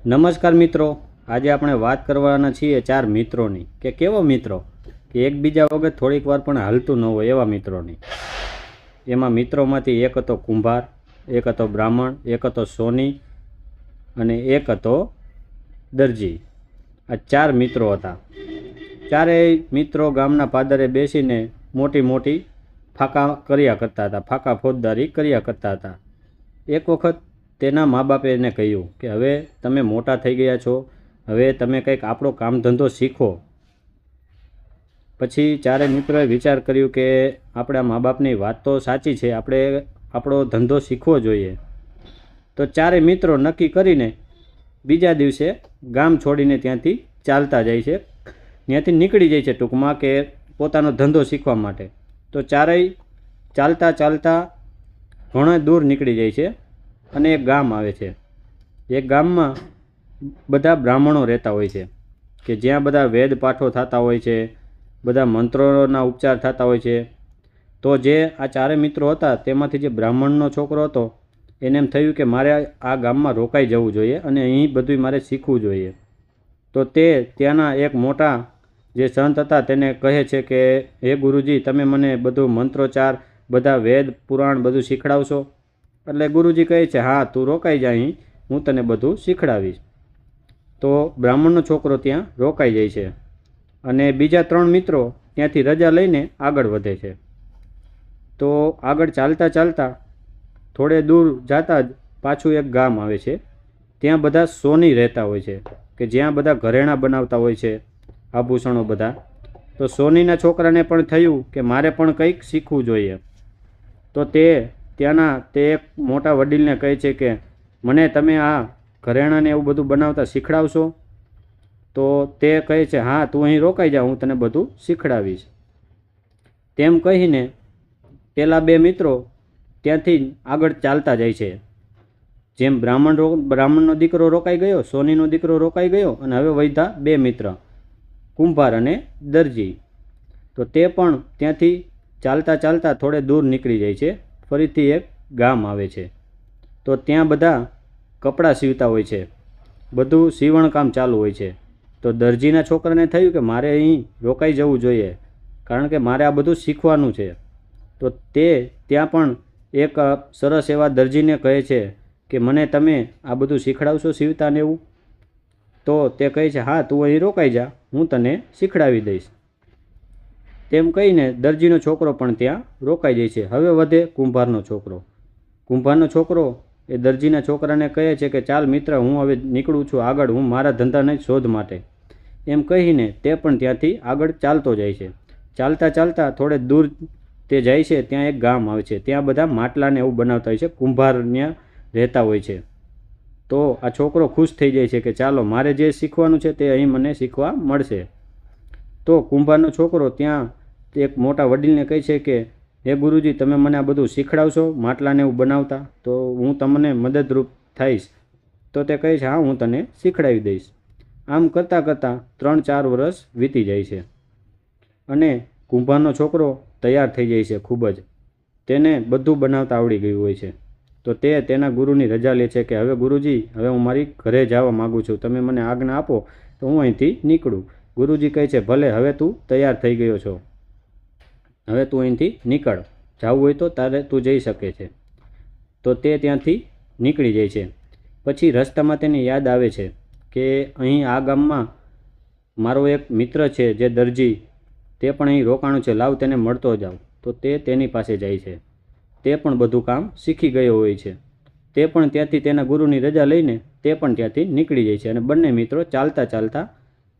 નમસ્કાર મિત્રો, આજે આપણે વાત કરવાના છીએ ચાર મિત્રોની કે કેવો મિત્રો કે એકબીજા વગર થોડીક વાર પણ હાલતું ન હોય એવા મિત્રોની. એમાં મિત્રોમાંથી એક હતો કુંભાર, એક હતો બ્રાહ્મણ, એક હતો સોની અને એક હતો દરજી. આ ચાર મિત્રો હતા. ચારેય મિત્રો ગામના પાદરે બેસીને મોટી મોટી ફાંકા કર્યા કરતા હતા, ફાંકા ફોજદારી કર્યા કરતા હતા. એક વખત તેના મા બાપે એને કહ્યું કે હવે તમે મોટા થઈ ગયા છો, હવે તમે કંઈક આપણો કામ ધંધો શીખો. પછી ચારે મિત્રોએ વિચાર કર્યું કે આપણા મા બાપની વાત તો સાચી છે, આપણે આપણો ધંધો શીખવો જોઈએ. તો ચારે મિત્રો નક્કી કરીને બીજા દિવસે ગામ છોડીને ત્યાંથી ચાલતા જાય છે, ત્યાંથી નીકળી જાય છે ટૂંકમાં કે પોતાનો ધંધો શીખવા માટે. તો ચારેય ચાલતા ચાલતા ઘણા દૂર નીકળી જાય છે અને એક ગામ આવે છે. એક ગામમાં બધા બ્રાહ્મણો રહેતા હોય છે કે જ્યાં બધા વેદ પાઠો થતા હોય છે, બધા મંત્રોના ઉપચાર થતા હોય છે. તો જે આ ચારે મિત્રો હતા તેમાંથી જે બ્રાહ્મણનો છોકરો હતો એને એમ થયું કે મારે આ ગામમાં રોકાઈ જવું જોઈએ અને અહીં બધું મારે શીખવું જોઈએ. તો તે ત્યાંના એક મોટા જે સંત હતા તેને કહે છે કે હે ગુરુજી, તમે મને બધું મંત્રોચ્ચાર, બધા વેદ પુરાણ બધું શીખડાવશો? એટલે ગુરુજી કહે છે હા, તું રોકાઈ જા, અહીં હું તને બધું શીખડાવીશ. તો બ્રાહ્મણનો છોકરો ત્યાં રોકાઈ જાય છે અને બીજા ત્રણ મિત્રો ત્યાંથી રજા લઈને આગળ વધે છે. તો આગળ ચાલતા ચાલતા થોડે દૂર જતાં જ પાછું એક ગામ આવે છે. ત્યાં બધા સોની રહેતા હોય છે કે જ્યાં બધા ઘરેણાં બનાવતા હોય છે, આભૂષણો બધા. તો સોનીના છોકરાને પણ થયું કે મારે પણ કંઈક શીખવું જોઈએ. તો તે ત્યાંના તે એક મોટા વડીલને કહે છે કે મને તમે આ ઘરેણાંને એવું બધું બનાવતા શીખડાવશો? તો તે કહે છે હા, તું અહીં રોકાઈ જા, હું તને બધું શીખડાવીશ. તેમ કહીને પેલા બે મિત્રો ત્યાંથી આગળ ચાલતા જાય છે. જેમ બ્રાહ્મણનો દીકરો રોકાઈ ગયો, સોનીનો દીકરો રોકાઈ ગયો અને હવે વધ્યા બે મિત્ર, કુંભાર અને દરજી. તો તે પણ ત્યાંથી ચાલતા ચાલતા થોડે દૂર નીકળી જાય છે. ફરીથી એક ગામ આવે છે. તો ત્યાં બધા કપડાં સીવતા હોય છે, બધું સીવણકામ ચાલુ હોય છે. તો દરજીના છોકરાને થયું કે મારે અહીં રોકાઈ જવું જોઈએ, કારણ કે મારે આ બધું શીખવાનું છે. તો તે ત્યાં પણ એક સરસ એવા દરજીને કહે છે કે મને તમે આ બધું શીખડાવશો સીવતા ને એવું? તો તે કહે છે હા, તું અહીં રોકાઈ જા, હું તને શીખડાવી દઈશ. તેમ કહીને દરજીનો છોકરો પણ ત્યાં રોકાઈ જાય છે. હવે વધે કુંભારનો છોકરો. કુંભારનો છોકરો એ દરજીના છોકરાને કહે છે કે ચાલ મિત્ર, હું હવે નીકળું છું આગળ, હું મારા ધંધાની શોધ માટે. એમ કહીને તે પણ ત્યાંથી આગળ ચાલતો જાય છે. ચાલતા ચાલતા થોડે દૂર તે જાય છે, ત્યાં એક ગામ આવે છે. ત્યાં બધા માટલાને એવું બનાવતા હોય છે, કુંભાર ત્યાં રહેતા હોય છે. તો આ છોકરો ખુશ થઈ જાય છે કે ચાલો, મારે જે શીખવાનું છે તે અહીં મને શીખવા મળશે. તો કુંભારનો છોકરો ત્યાં એક મોટા વડીલને કહે છે કે હે ગુરુજી, તમે મને આ બધું શીખડાવશો માટલાને એવું બનાવતા? તો હું તમને મદદરૂપ થઈશ. તો તે કહે છે હા, હું તને શીખડાવી દઈશ. આમ કરતાં કરતાં 3-4 વર્ષ વીતી જાય છે અને કુંભારનો છોકરો તૈયાર થઈ જાય છે ખૂબ જ. તેને બધું બનાવતા આવડી ગયું હોય છે. તો તે તેના ગુરુની રજા લે છે કે હવે ગુરુજી, હવે હું મારી ઘરે જવા માગું છું, તમે મને આજ્ઞા આપો તો હું અહીંથી નીકળું. ગુરુજી કહે છે ભલે, હવે તું તૈયાર થઈ ગયો છો, હવે તું અહીંથી નીકળ, જવું હોય તો તારે તું જઈ શકે છે. તો તે ત્યાંથી નીકળી જાય છે. પછી રસ્તામાં તેને યાદ આવે છે કે અહીં આ ગામમાં મારો એક મિત્ર છે જે દરજી, તે પણ અહીં રોકાણું છે, લાવ તેને મળતો જાઉં. તો તે તેની પાસે જાય છે. તે પણ બધું કામ શીખી ગયો હોય છે. તે પણ ત્યાંથી તેના ગુરુની રજા લઈને તે પણ ત્યાંથી નીકળી જાય છે અને બંને મિત્રો ચાલતા ચાલતા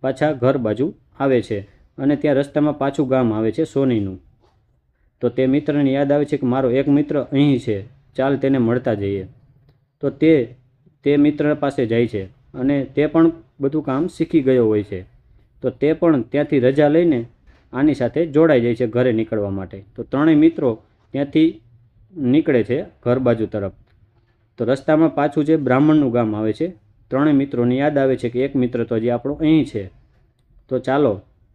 પાછા ઘર બાજુ આવે છે. અને ત્યાં રસ્તામાં પાછું ગામ આવે છે સોનીનું. તો તે મિત્રને યાદ આવે છે કે મારો એક મિત્ર અહીં છે, ચાલ તેને મળતા જઈએ. તો તે મિત્ર પાસે જાય છે અને તે પણ બધું કામ શીખી ગયો હોય છે. તો તે પણ ત્યાંથી રજા લઈને આની સાથે જોડાઈ જાય છે ઘરે નીકળવા માટે. તો ત્રણેય મિત્રો ત્યાંથી નીકળે છે ઘર બાજુ તરફ. તો રસ્તામાં પાછું જે બ્રાહ્મણનું ગામ આવે છે. ત્રણેય મિત્રોને યાદ આવે છે કે એક મિત્ર તો હજી આપણો અહીં છે, તો ચાલો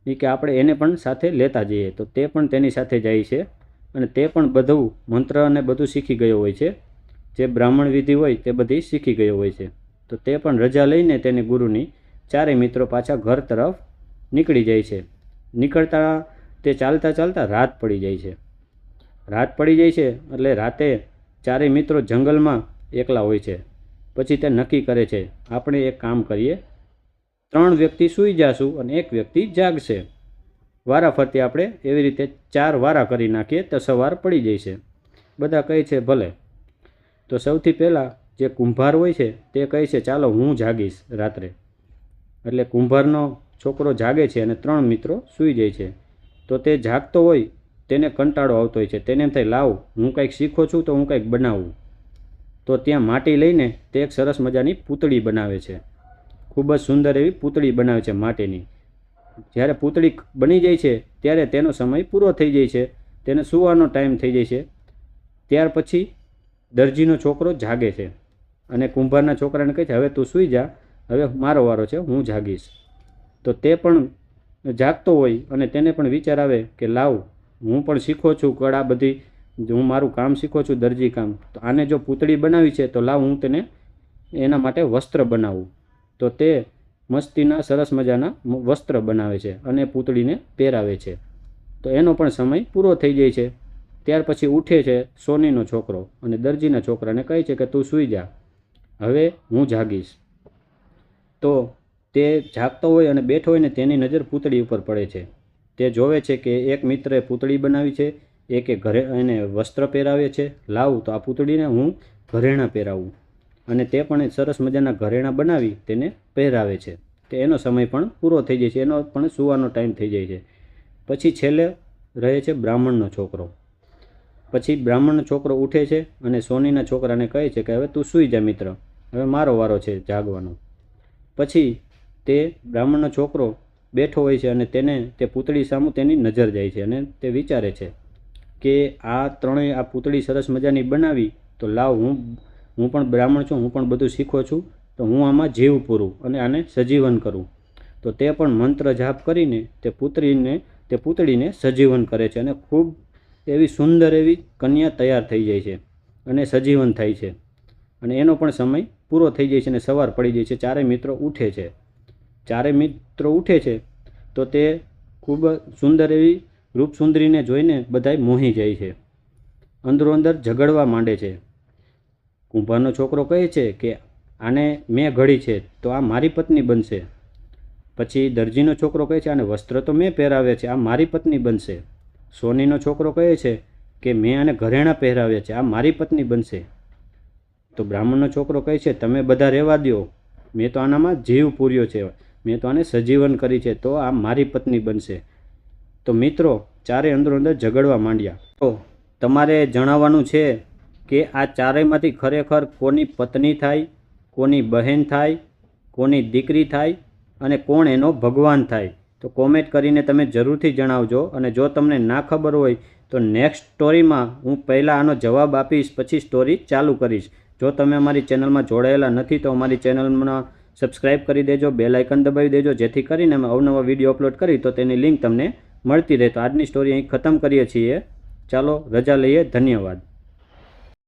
એ કે આપણે એને પણ સાથે લેતા જઈએ. તો તે પણ તેની સાથે જાય છે અને તે પણ બધું મંત્ર અને બધું શીખી ગયો હોય છે. જે બ્રાહ્મણ વિધિ હોય તે બધી શીખી ગયો હોય છે. તો તે પણ રજા લઈને તેની ગુરુની ચારેય મિત્રો પાછા ઘર તરફ નીકળી જાય છે. નીકળતા તે ચાલતા ચાલતા રાત પડી જાય છે. રાત પડી જાય છે એટલે રાતે ચારેય મિત્રો જંગલમાં એકલા હોય છે. પછી તે નક્કી કરે છે, આપણે એક કામ કરીએ, 3 વ્યક્તિ સૂઈ જાશું અને 1 વ્યક્તિ જાગશે. વારા ફરતી આપણે એવી રીતે 4 વારા કરી નાખીએ તો સવાર પડી જાય છે. બધા કહે છે ભલે. તો સૌથી પહેલાં જે કુંભાર હોય છે તે કહે છે, ચાલો હું જાગીશ રાત્રે. એટલે કુંભારનો છોકરો જાગે છે અને 3 મિત્રો સૂઈ જાય છે. તો તે જાગતો હોય તેને કંટાળો આવતો હોય છે. તેને એમ થાય, લાવ હું કંઈક શીખો છું તો હું કંઈક બનાવું. તો ત્યાં માટી લઈને તે એક સરસ મજાની પૂતળી બનાવે છે. ખૂબ જ સુંદર એવી પૂતળી બનાવે છે માટીની. જ્યારે પૂતળી બની જાય છે ત્યારે તેનો સમય પૂરો થઈ જાય છે, તેને સૂવાનો ટાઈમ થઈ જાય છે. ત્યાર પછી દરજીનો છોકરો જાગે છે અને કુંભારના છોકરાને કહે છે, હવે તું સૂઈ જા, હવે મારો વારો છે, હું જાગીશ. તો તે પણ જાગતો હોય અને તેને પણ વિચાર આવે કે લાવ હું પણ શીખો છું કળા બધી, હું મારું કામ શીખો છું દરજી કામ, તો આને જો પૂતળી બનાવી છે તો લાવ હું તેને એના માટે વસ્ત્ર બનાવું. તો તે મસ્તીના સરસ મજાના વસ્ત્ર બનાવે છે અને પૂતળીને પહેરાવે છે. તો એનો પણ સમય પૂરો થઈ જાય છે. ત્યાર પછી ઉઠે છે સોનીનો છોકરો અને દરજીના છોકરાને કહે છે કે તું સૂઈ જા, હવે હું જાગીશ. તો તે જાગતો હોય અને બેઠો હોય ને તેની નજર પૂતળી ઉપર પડે છે. તે જોવે છે કે એક મિત્રે પૂતળી બનાવી છે, એકે ઘરે એને વસ્ત્ર પહેરાવે છે, લાવ તો આ પૂતળીને હું ઘરેણાં પહેરાવું. અને તે પણ સરસ મજાના ઘરેણાં બનાવી તેને પહેરાવે છે. તે એનો સમય પણ પૂરો થઈ જાય છે, એનો પણ સૂવાનો ટાઈમ થઈ જાય છે. પછી છેલ્લે રહે છે બ્રાહ્મણનો છોકરો. પછી બ્રાહ્મણનો છોકરો ઉઠે છે અને સોનીના છોકરાને કહે છે કે હવે તું સૂઈ જા મિત્ર, હવે મારો વારો છે જાગવાનો. પછી તે બ્રાહ્મણનો છોકરો બેઠો હોય છે અને તેને તે પૂતળી સામે તેની નજર જાય છે અને તે વિચારે છે કે આ ત્રણેય આ પૂતળી સરસ મજાની બનાવી, તો લાવ હું પણ બ્રાહ્મણ છું, હું પણ બધું શીખો છું, તો હું આમાં જીવ પૂરું અને આને સજીવન કરું. તો તે પણ મંત્ર જાપ કરીને તે પૂતળીને સજીવન કરે છે અને ખૂબ એવી સુંદર એવી કન્યા તૈયાર થઈ જાય છે અને સજીવન થાય છે. અને એનો પણ સમય પૂરો થઈ જાય છે અને સવાર પડી જાય છે. ચારેય મિત્રો ઉઠે છે. ચારેય મિત્રો ઉઠે છે તો તે ખૂબ સુંદર એવી રૂપસુંદરીને જોઈને બધાય મોહી જાય છે. અંદરો અંદર ઝઘડવા માંડે છે. કુંભારનો છોકરો કહે છે કે આને મેં ઘડી છે તો આ મારી પત્ની બનશે. પછી દરજીનો છોકરો કહે છે આને વસ્ત્ર તો મેં પહેરાવ્યા છે, આ મારી પત્ની બનશે. સોનીનો છોકરો કહે છે કે મેં આને ઘરેણાં પહેરાવ્યા છે, આ મારી પત્ની બનશે. તો બ્રાહ્મણનો છોકરો કહે છે તમે બધા રહેવા દો, મેં તો આનામાં જીવ પૂર્યો છે, મેં તો આને સજીવન કરી છે, તો આ મારી પત્ની બનશે. તો મિત્રો ચારે અંદરો અંદર ઝઘડવા માંડ્યા. તો તમારે જણાવવાનું છે કે આ ચારેયમાંથી ખરેખર કોની પત્ની થાય, કોની બહેન થાય, કોની દીકરી થાય અને કોણ એનો ભગવાન થાય. તો કોમેન્ટ કરીને તમે જરૂરથી જણાવજો. અને જો તમને ના ખબર હોય તો નેક્સ્ટ સ્ટોરીમાં હું પહેલાં આનો જવાબ આપીશ, પછી સ્ટોરી ચાલુ કરીશ. જો તમે અમારી ચેનલમાં જોડાયેલા નથી તો અમારી ચેનલમાં સબસ્ક્રાઈબ કરી દેજો, બેલ આઇકન દબાવી દેજો, જેથી કરીને અમે અવનવા વિડીયો અપલોડ કરી તો તેની લિંક તમને મળતી રહે. તો આજની સ્ટોરી અહીં ખતમ કરીએ છીએ. ચાલો રજા લઈએ. ધન્યવાદ.